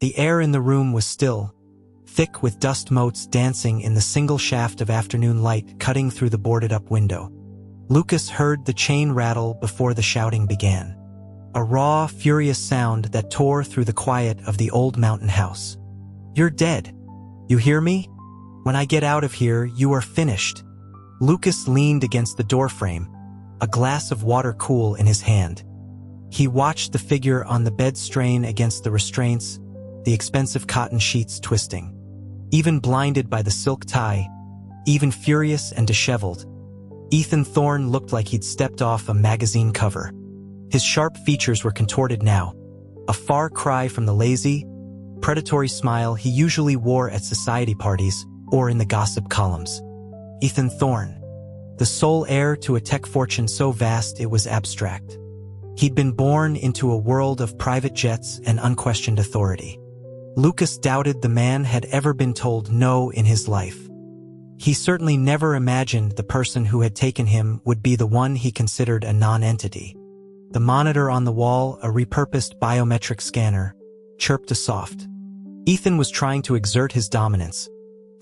The air in the room was still, thick with dust motes dancing in the single shaft of afternoon light cutting through the boarded-up window. Lucas heard the chain rattle before the shouting began. A raw, furious sound that tore through the quiet of the old mountain house. "You're dead. You hear me? When I get out of here, you are finished." Lucas leaned against the doorframe, a glass of water cool in his hand. He watched the figure on the bed strain against the restraints, the expensive cotton sheets twisting. Even blinded by the silk tie, even furious and disheveled, Ethan Thorne looked like he'd stepped off a magazine cover. His sharp features were contorted now, a far cry from the lazy, predatory smile he usually wore at society parties or in the gossip columns. Ethan Thorne, the sole heir to a tech fortune so vast it was abstract. He'd been born into a world of private jets and unquestioned authority. Lucas doubted the man had ever been told no in his life. He certainly never imagined the person who had taken him would be the one he considered a non-entity. The monitor on the wall, a repurposed biometric scanner, chirped a soft. Ethan was trying to exert his dominance,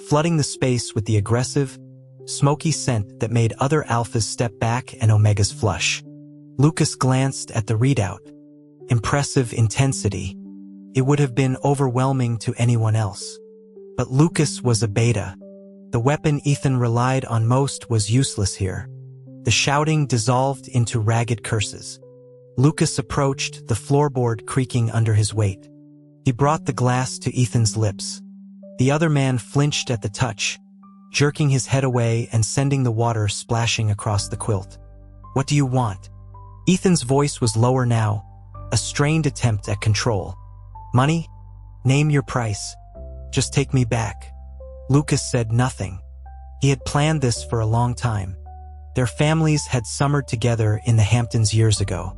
flooding the space with the aggressive, smoky scent that made other alphas step back and omegas flush. Lucas glanced at the readout. Impressive intensity. It would have been overwhelming to anyone else. But Lucas was a beta. The weapon Ethan relied on most was useless here. The shouting dissolved into ragged curses. Lucas approached, the floorboard creaking under his weight. He brought the glass to Ethan's lips. The other man flinched at the touch, jerking his head away and sending the water splashing across the quilt. "What do you want?" Ethan's voice was lower now, a strained attempt at control. "Money? Name your price. Just take me back." Lucas said nothing. He had planned this for a long time. Their families had summered together in the Hamptons years ago.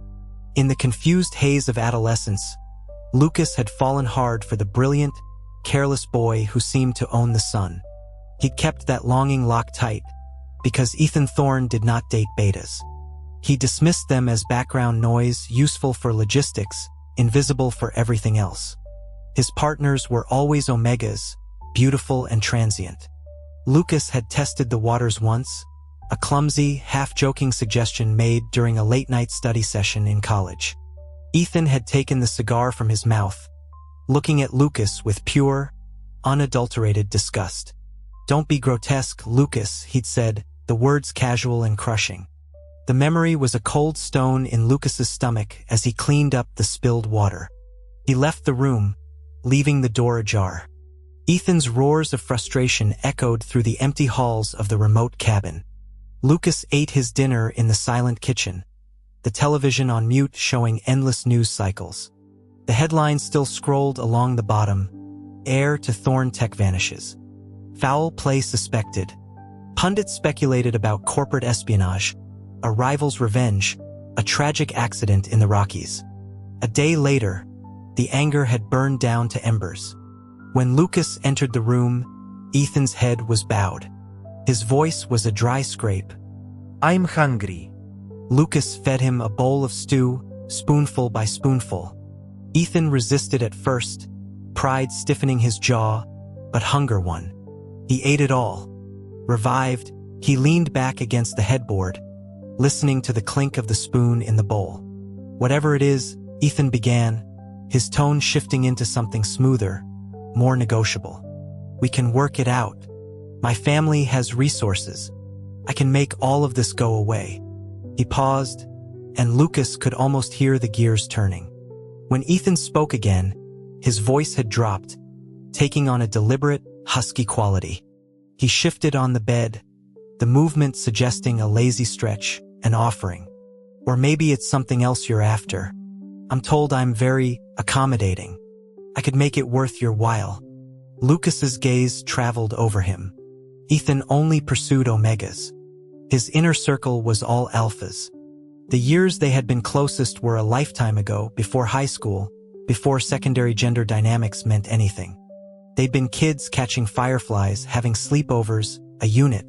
In the confused haze of adolescence, Lucas had fallen hard for the brilliant, careless boy who seemed to own the sun. He'd kept that longing locked tight, because Ethan Thorne did not date betas. He dismissed them as background noise, useful for logistics, invisible for everything else. His partners were always omegas, beautiful and transient. Lucas had tested the waters once, a clumsy, half-joking suggestion made during a late-night study session in college. Ethan had taken the cigar from his mouth, looking at Lucas with pure, unadulterated disgust. "Don't be grotesque, Lucas," he'd said, the words casual and crushing. The memory was a cold stone in Lucas's stomach as he cleaned up the spilled water. He left the room, leaving the door ajar. Ethan's roars of frustration echoed through the empty halls of the remote cabin. Lucas ate his dinner in the silent kitchen, the television on mute showing endless news cycles. The headlines still scrolled along the bottom. Heir to Thorne Tech vanishes. Foul play suspected. Pundits speculated about corporate espionage, a rival's revenge, a tragic accident in the Rockies. A day later, the anger had burned down to embers. When Lucas entered the room, Ethan's head was bowed. His voice was a dry scrape. "I'm hungry." Lucas fed him a bowl of stew, spoonful by spoonful. Ethan resisted at first, pride stiffening his jaw, but hunger won. He ate it all. Revived, he leaned back against the headboard, listening to the clink of the spoon in the bowl. "Whatever it is," Ethan began, his tone shifting into something smoother, more negotiable. "We can work it out. My family has resources. I can make all of this go away." He paused, and Lucas could almost hear the gears turning. When Ethan spoke again, his voice had dropped, taking on a deliberate, husky quality. He shifted on the bed, the movement suggesting a lazy stretch, an offering. "Or maybe it's something else you're after. I'm told I'm very accommodating. I could make it worth your while." Lucas's gaze traveled over him. Ethan only pursued omegas. His inner circle was all alphas. The years they had been closest were a lifetime ago, before high school, before secondary gender dynamics meant anything. They'd been kids catching fireflies, having sleepovers, a unit.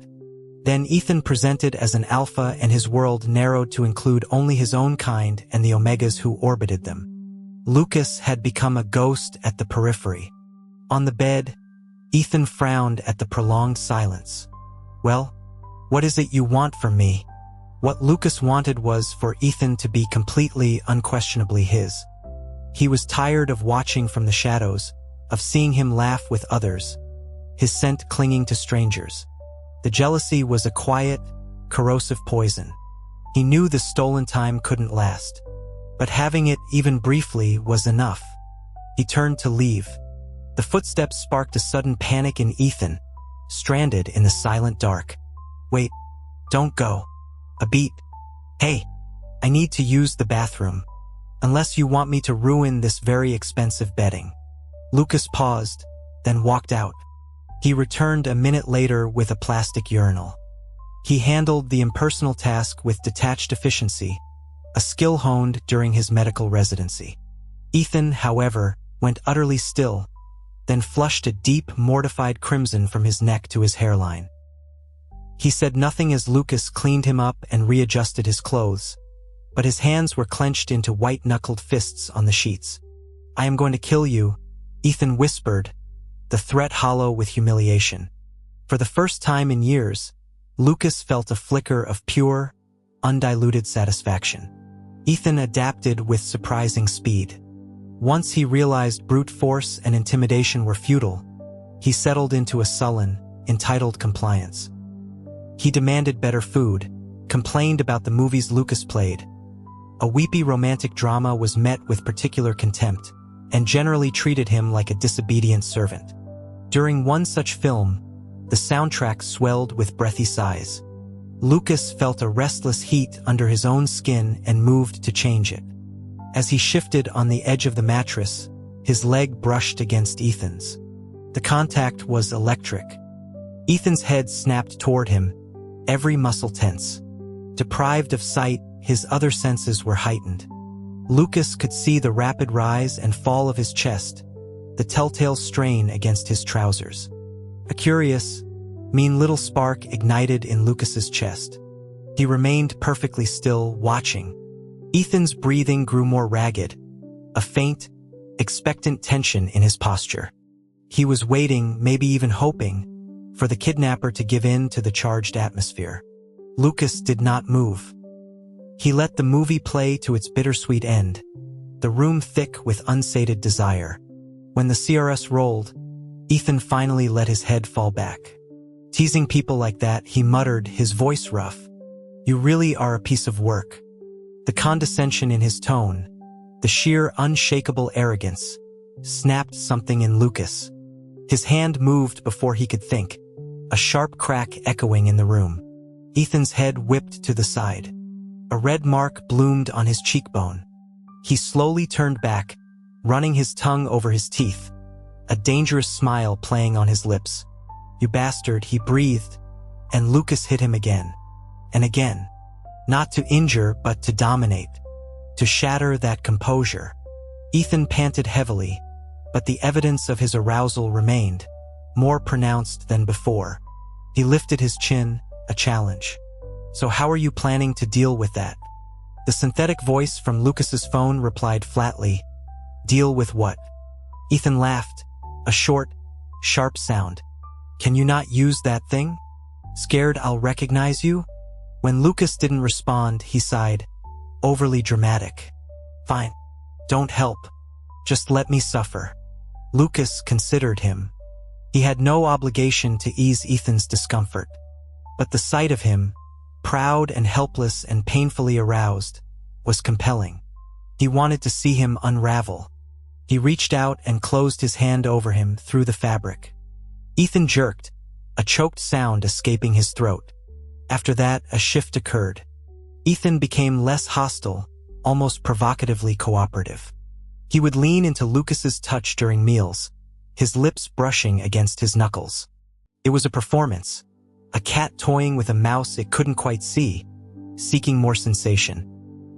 Then Ethan presented as an alpha and his world narrowed to include only his own kind and the omegas who orbited them. Lucas had become a ghost at the periphery. On the bed, Ethan frowned at the prolonged silence. "Well, what is it you want from me?" What Lucas wanted was for Ethan to be completely, unquestionably his. He was tired of watching from the shadows, of seeing him laugh with others, his scent clinging to strangers. The jealousy was a quiet, corrosive poison. He knew the stolen time couldn't last, but having it even briefly was enough. He turned to leave. The footsteps sparked a sudden panic in Ethan, stranded in the silent dark. "Wait, don't go." A beat. "Hey, I need to use the bathroom. Unless you want me to ruin this very expensive bedding." Lucas paused, then walked out. He returned a minute later with a plastic urinal. He handled the impersonal task with detached efficiency, a skill honed during his medical residency. Ethan, however, went utterly still, then flushed a deep, mortified crimson from his neck to his hairline. He said nothing as Lucas cleaned him up and readjusted his clothes, but his hands were clenched into white-knuckled fists on the sheets. "I am going to kill you," Ethan whispered, the threat hollow with humiliation. For the first time in years, Lucas felt a flicker of pure, undiluted satisfaction. Ethan adapted with surprising speed. Once he realized brute force and intimidation were futile, he settled into a sullen, entitled compliance. He demanded better food, complained about the movies Lucas played. A weepy romantic drama was met with particular contempt, and generally treated him like a disobedient servant. During one such film, the soundtrack swelled with breathy sighs. Lucas felt a restless heat under his own skin and moved to change it. As he shifted on the edge of the mattress, his leg brushed against Ethan's. The contact was electric. Ethan's head snapped toward him, every muscle tense. Deprived of sight, his other senses were heightened. Lucas could see the rapid rise and fall of his chest, the telltale strain against his trousers. A curious, mean little spark ignited in Lucas's chest. He remained perfectly still, watching. Ethan's breathing grew more ragged, a faint, expectant tension in his posture. He was waiting, maybe even hoping, for the kidnapper to give in to the charged atmosphere. Lucas did not move. He let the movie play to its bittersweet end, the room thick with unsated desire. When the CRS rolled, Ethan finally let his head fall back. Teasing people like that, he muttered, his voice rough. "You really are a piece of work." The condescension in his tone, the sheer unshakable arrogance, snapped something in Lucas. His hand moved before he could think, a sharp crack echoing in the room. Ethan's head whipped to the side. A red mark bloomed on his cheekbone. He slowly turned back, running his tongue over his teeth, a dangerous smile playing on his lips. "You bastard," he breathed, and Lucas hit him again. And again. Not to injure, but to dominate. To shatter that composure. Ethan panted heavily, but the evidence of his arousal remained, more pronounced than before. He lifted his chin, a challenge. "So how are you planning to deal with that?" The synthetic voice from Lucas's phone replied flatly, "Deal with what?" Ethan laughed, a short, sharp sound. "Can you not use that thing? Scared I'll recognize you?" When Lucas didn't respond, he sighed, overly dramatic. "Fine. Don't help. Just let me suffer." Lucas considered him. He had no obligation to ease Ethan's discomfort. But the sight of him, proud and helpless and painfully aroused, was compelling. He wanted to see him unravel. He reached out and closed his hand over him through the fabric. Ethan jerked, a choked sound escaping his throat. After that, a shift occurred. Ethan became less hostile, almost provocatively cooperative. He would lean into Lucas's touch during meals, his lips brushing against his knuckles. It was a performance, a cat toying with a mouse it couldn't quite see, seeking more sensation.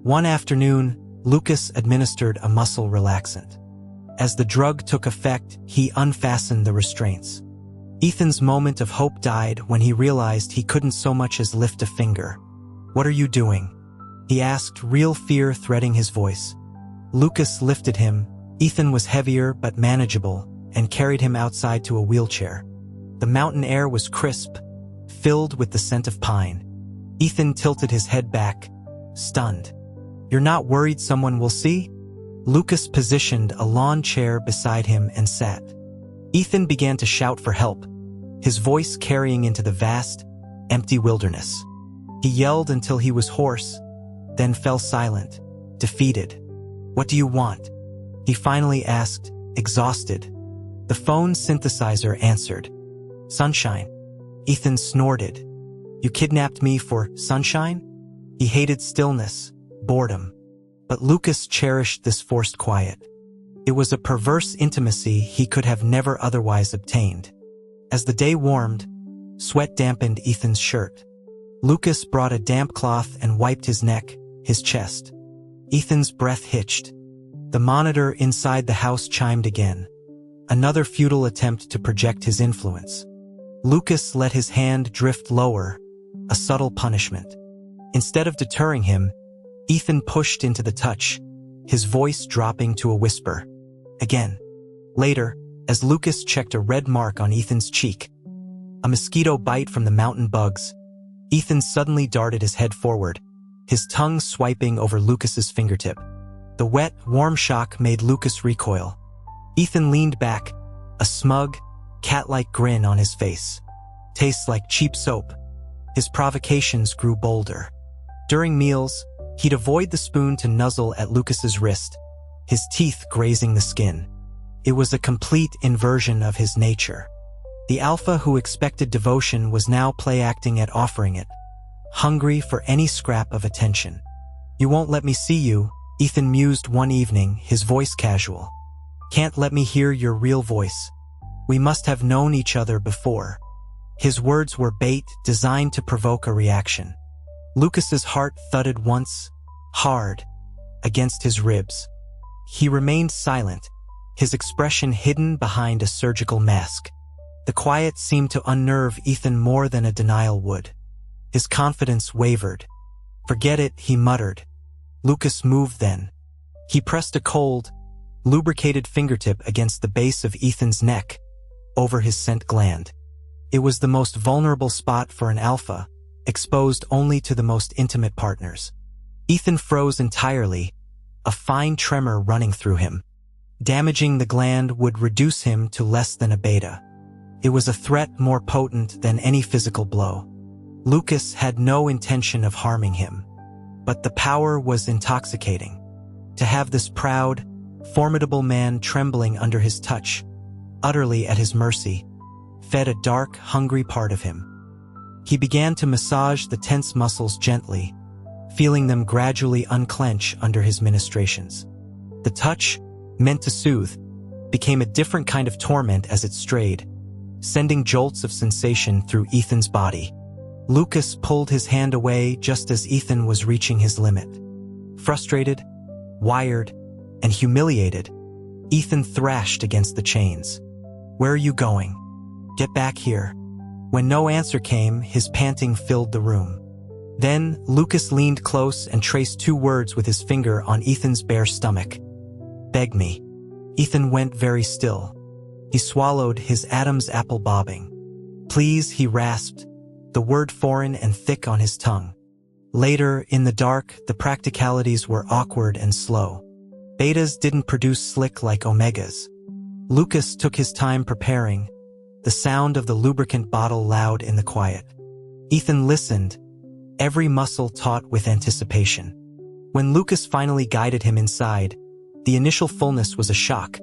One afternoon, Lucas administered a muscle relaxant. As the drug took effect, he unfastened the restraints. Ethan's moment of hope died when he realized he couldn't so much as lift a finger. "What are you doing?" he asked, real fear threading his voice. Lucas lifted him. Ethan was heavier but manageable and carried him outside to a wheelchair. The mountain air was crisp, filled with the scent of pine. Ethan tilted his head back, stunned. "You're not worried someone will see?" Lucas positioned a lawn chair beside him and sat. Ethan began to shout for help, his voice carrying into the vast, empty wilderness. He yelled until he was hoarse, then fell silent, defeated. "What do you want?" he finally asked, exhausted. The phone synthesizer answered. "Sunshine." Ethan snorted. "You kidnapped me for sunshine?" He hated stillness, boredom. But Lucas cherished this forced quiet. It was a perverse intimacy he could have never otherwise obtained. As the day warmed, sweat dampened Ethan's shirt. Lucas brought a damp cloth and wiped his neck, his chest. Ethan's breath hitched. The monitor inside the house chimed again. Another futile attempt to project his influence. Lucas let his hand drift lower, a subtle punishment. Instead of deterring him, Ethan pushed into the touch, his voice dropping to a whisper. Again. Later, as Lucas checked a red mark on Ethan's cheek, a mosquito bite from the mountain bugs, Ethan suddenly darted his head forward, his tongue swiping over Lucas's fingertip. The wet, warm shock made Lucas recoil. Ethan leaned back, a smug, cat-like grin on his face. "Tastes like cheap soap." His provocations grew bolder. During meals, he'd avoid the spoon to nuzzle at Lucas's wrist, his teeth grazing the skin. It was a complete inversion of his nature. The alpha who expected devotion was now play-acting at offering it, hungry for any scrap of attention. "You won't let me see you," Ethan mused one evening, his voice casual. "Can't let me hear your real voice. We must have known each other before." His words were bait designed to provoke a reaction. Lucas's heart thudded once, hard, against his ribs. He remained silent, his expression hidden behind a surgical mask. The quiet seemed to unnerve Ethan more than a denial would. His confidence wavered. "Forget it," he muttered. Lucas moved then. He pressed a cold, lubricated fingertip against the base of Ethan's neck, over his scent gland. It was the most vulnerable spot for an alpha, exposed only to the most intimate partners. Ethan froze entirely, a fine tremor running through him. Damaging the gland would reduce him to less than a beta. It was a threat more potent than any physical blow. Lucas had no intention of harming him, but the power was intoxicating. To have this proud, formidable man trembling under his touch, utterly at his mercy, fed a dark, hungry part of him. He began to massage the tense muscles gently, feeling them gradually unclench under his ministrations. The touch, meant to soothe, became a different kind of torment as it strayed, sending jolts of sensation through Ethan's body. Lucas pulled his hand away just as Ethan was reaching his limit. Frustrated, wired, and humiliated, Ethan thrashed against the chains. "Where are you going? Get back here." When no answer came, his panting filled the room. Then, Lucas leaned close and traced 2 words with his finger on Ethan's bare stomach. "Beg me." Ethan went very still. He swallowed, his Adam's apple bobbing. "Please," he rasped, the word foreign and thick on his tongue. Later, in the dark, the practicalities were awkward and slow. Betas didn't produce slick like omegas. Lucas took his time preparing, the sound of the lubricant bottle loud in the quiet. Ethan listened, every muscle taut with anticipation. When Lucas finally guided him inside, the initial fullness was a shock,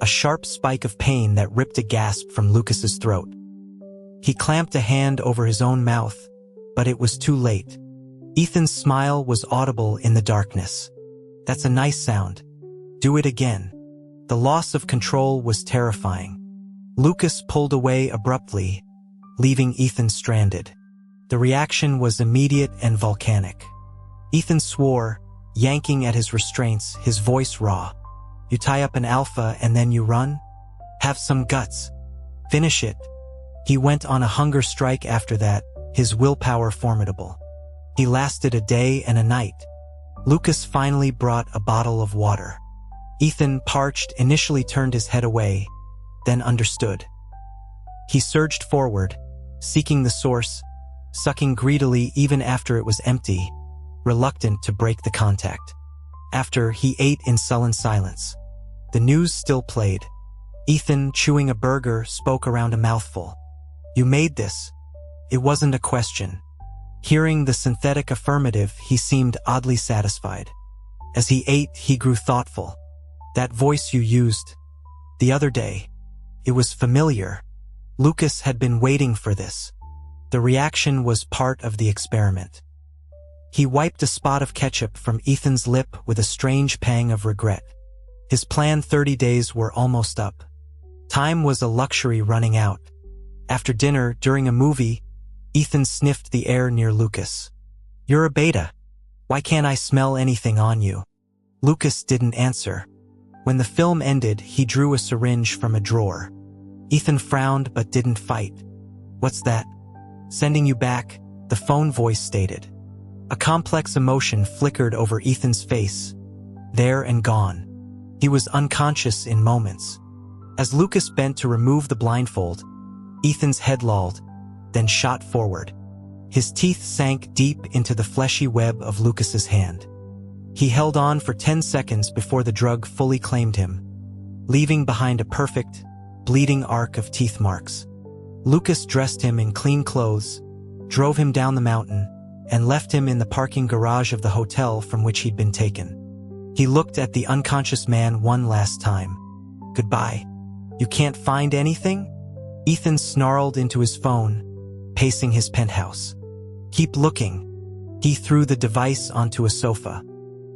a sharp spike of pain that ripped a gasp from Lucas's throat. He clamped a hand over his own mouth, but it was too late. Ethan's smile was audible in the darkness. "That's a nice sound. Do it again." The loss of control was terrifying. Lucas pulled away abruptly, leaving Ethan stranded. The reaction was immediate and volcanic. Ethan swore, yanking at his restraints, his voice raw. "You tie up an alpha and then you run? Have some guts. Finish it." He went on a hunger strike after that, his willpower formidable. He lasted a day and a night. Lucas finally brought a bottle of water. Ethan, parched, initially turned his head away, then understood. He surged forward, seeking the source, sucking greedily even after it was empty, reluctant to break the contact. After, he ate in sullen silence. The news still played. Ethan, chewing a burger, spoke around a mouthful. "You made this." It wasn't a question. Hearing the synthetic affirmative, he seemed oddly satisfied. As he ate, he grew thoughtful. "That voice you used the other day, it was familiar." Lucas had been waiting for this. The reaction was part of the experiment. He wiped a spot of ketchup from Ethan's lip with a strange pang of regret. His planned 30 days were almost up. Time was a luxury running out. After dinner, during a movie, Ethan sniffed the air near Lucas. "You're a beta. Why can't I smell anything on you?" Lucas didn't answer. When the film ended, he drew a syringe from a drawer. Ethan frowned but didn't fight. "What's that?" "Sending you back," the phone voice stated. A complex emotion flickered over Ethan's face. There and gone. He was unconscious in moments. As Lucas bent to remove the blindfold, Ethan's head lolled, then shot forward. His teeth sank deep into the fleshy web of Lucas's hand. He held on for 10 seconds before the drug fully claimed him, leaving behind a perfect, bleeding arc of teeth marks. Lucas dressed him in clean clothes, drove him down the mountain, and left him in the parking garage of the hotel from which he'd been taken. He looked at the unconscious man one last time. "Goodbye. You can't find anything?" Ethan snarled into his phone, pacing his penthouse. "Keep looking." He threw the device onto a sofa.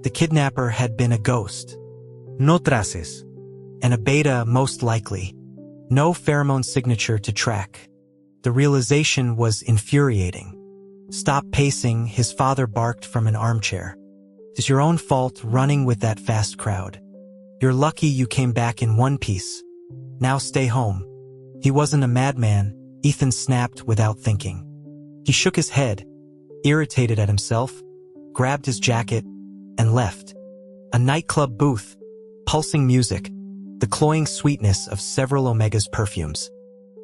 The kidnapper had been a ghost. No traces. And a beta, most likely. No pheromone signature to track. The realization was infuriating. "Stop pacing," his father barked from an armchair. "It's your own fault running with that fast crowd. You're lucky you came back in one piece. Now stay home." He wasn't a madman, Ethan snapped without thinking. He shook his head, irritated at himself, grabbed his jacket, and left. A nightclub booth, pulsing music, the cloying sweetness of several Omega's perfumes.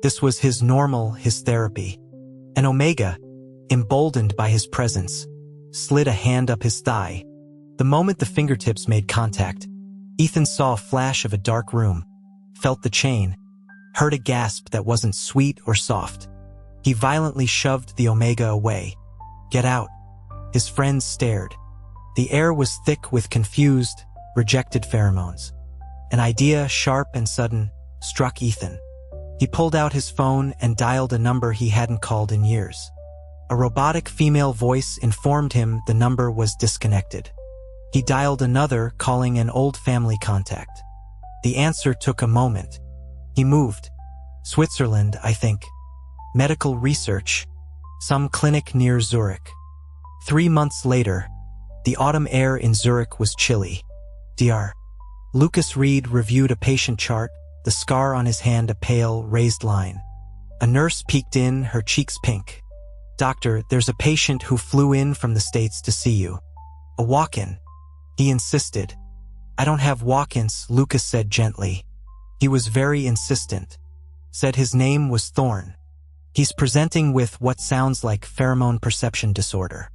This was his normal, his therapy. And Omega, emboldened by his presence, slid a hand up his thigh. The moment the fingertips made contact, Ethan saw a flash of a dark room, felt the chain, heard a gasp that wasn't sweet or soft. He violently shoved the Omega away. "Get out." His friends stared. The air was thick with confused, rejected pheromones. An idea, sharp and sudden, struck Ethan. He pulled out his phone and dialed a number he hadn't called in years. A robotic female voice informed him the number was disconnected. He dialed another, calling an old family contact. The answer took a moment. He moved. "Switzerland, I think. Medical research. Some clinic near Zurich." 3 months later, the autumn air in Zurich was chilly. Dr. Lucas Reed reviewed a patient chart, the scar on his hand a pale, raised line. A nurse peeked in, her cheeks pink. "Doctor, there's a patient who flew in from the States to see you." "A walk-in?" he insisted. "I don't have walk-ins," Lucas said gently. He was very insistent. Said his name was Thorne. "He's presenting with what sounds like pheromone perception disorder."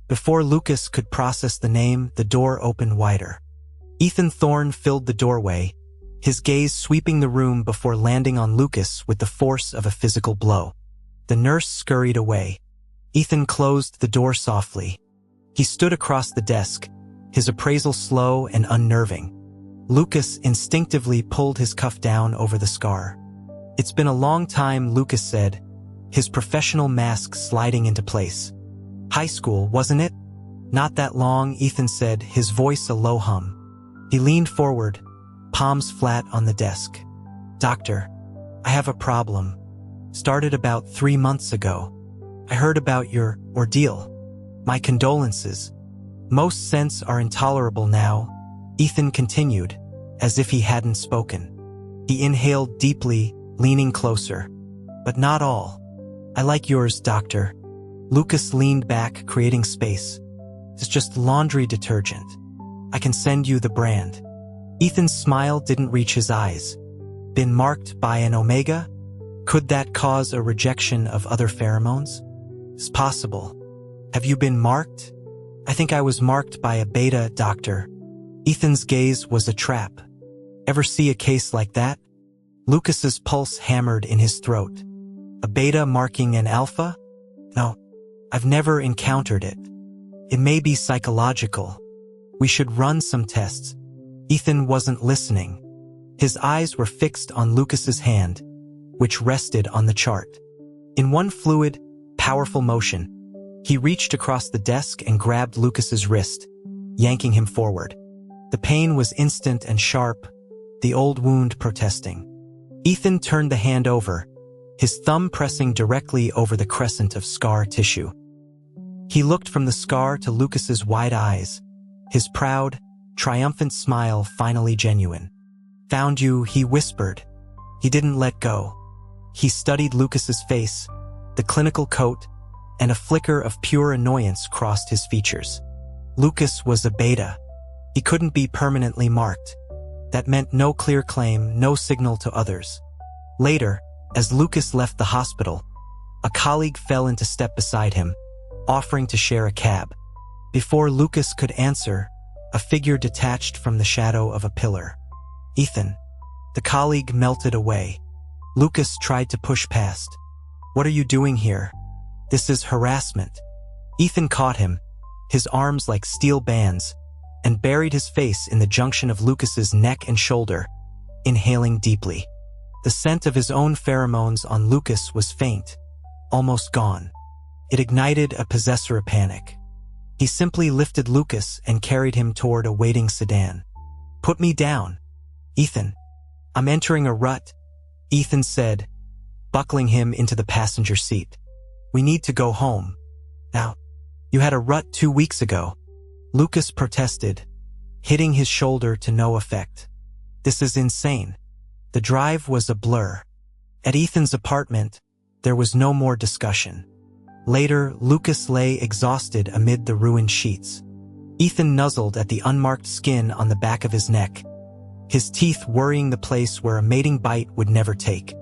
Before Lucas could process the name, the door opened wider. Ethan Thorne filled the doorway, his gaze sweeping the room before landing on Lucas with the force of a physical blow. The nurse scurried away. Ethan closed the door softly. He stood across the desk, his appraisal slow and unnerving. Lucas instinctively pulled his cuff down over the scar. "It's been a long time," Lucas said, his professional mask sliding into place. "High school, wasn't it?" "Not that long," Ethan said, his voice a low hum. He leaned forward, palms flat on the desk. "Doctor, I have a problem. Started about 3 months ago. I heard about your ordeal. My condolences. Most scents are intolerable now," Ethan continued, as if he hadn't spoken. He inhaled deeply, leaning closer. "But not all. I like yours, doctor." Lucas leaned back, creating space. "It's just laundry detergent. I can send you the brand." Ethan's smile didn't reach his eyes. Been marked by an omega? Could that cause a rejection of other pheromones? It's possible. Have you been marked? I think I was marked by a beta, doctor. Ethan's gaze was a trap. Ever see a case like that? Lucas's pulse hammered in his throat. A beta marking an alpha? No, I've never encountered it. It may be psychological. We should run some tests. Ethan wasn't listening. His eyes were fixed on Lucas's hand, which rested on the chart. In one fluid, powerful motion, he reached across the desk and grabbed Lucas's wrist, yanking him forward. The pain was instant and sharp, the old wound protesting. Ethan turned the hand over, his thumb pressing directly over the crescent of scar tissue. He looked from the scar to Lucas's wide eyes, his proud, triumphant smile finally genuine. Found you, he whispered. He didn't let go. He studied Lucas's face, the clinical coat, and a flicker of pure annoyance crossed his features. Lucas was a beta. He couldn't be permanently marked. That meant no clear claim, no signal to others. Later, as Lucas left the hospital, a colleague fell into step beside him, offering to share a cab. Before Lucas could answer, a figure detached from the shadow of a pillar. Ethan. The colleague melted away. Lucas tried to push past. What are you doing here? This is harassment. Ethan caught him, his arms like steel bands, and buried his face in the junction of Lucas's neck and shoulder, inhaling deeply. The scent of his own pheromones on Lucas was faint, almost gone. It ignited a possessor panic. He simply lifted Lucas and carried him toward a waiting sedan. Put me down. Ethan. I'm entering a rut, Ethan said, buckling him into the passenger seat. We need to go home. Now, you had a rut 2 weeks ago. Lucas protested, hitting his shoulder to no effect. This is insane. The drive was a blur. At Ethan's apartment, there was no more discussion. Later, Lucas lay exhausted amid the ruined sheets. Ethan nuzzled at the unmarked skin on the back of his neck, his teeth worrying the place where a mating bite would never take.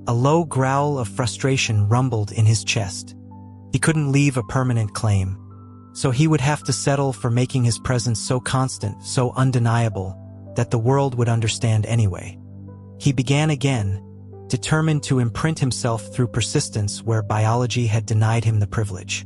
A low growl of frustration rumbled in his chest. He couldn't leave a permanent claim, so he would have to settle for making his presence so constant, so undeniable, that the world would understand anyway. He began again, determined to imprint himself through persistence where biology had denied him the privilege.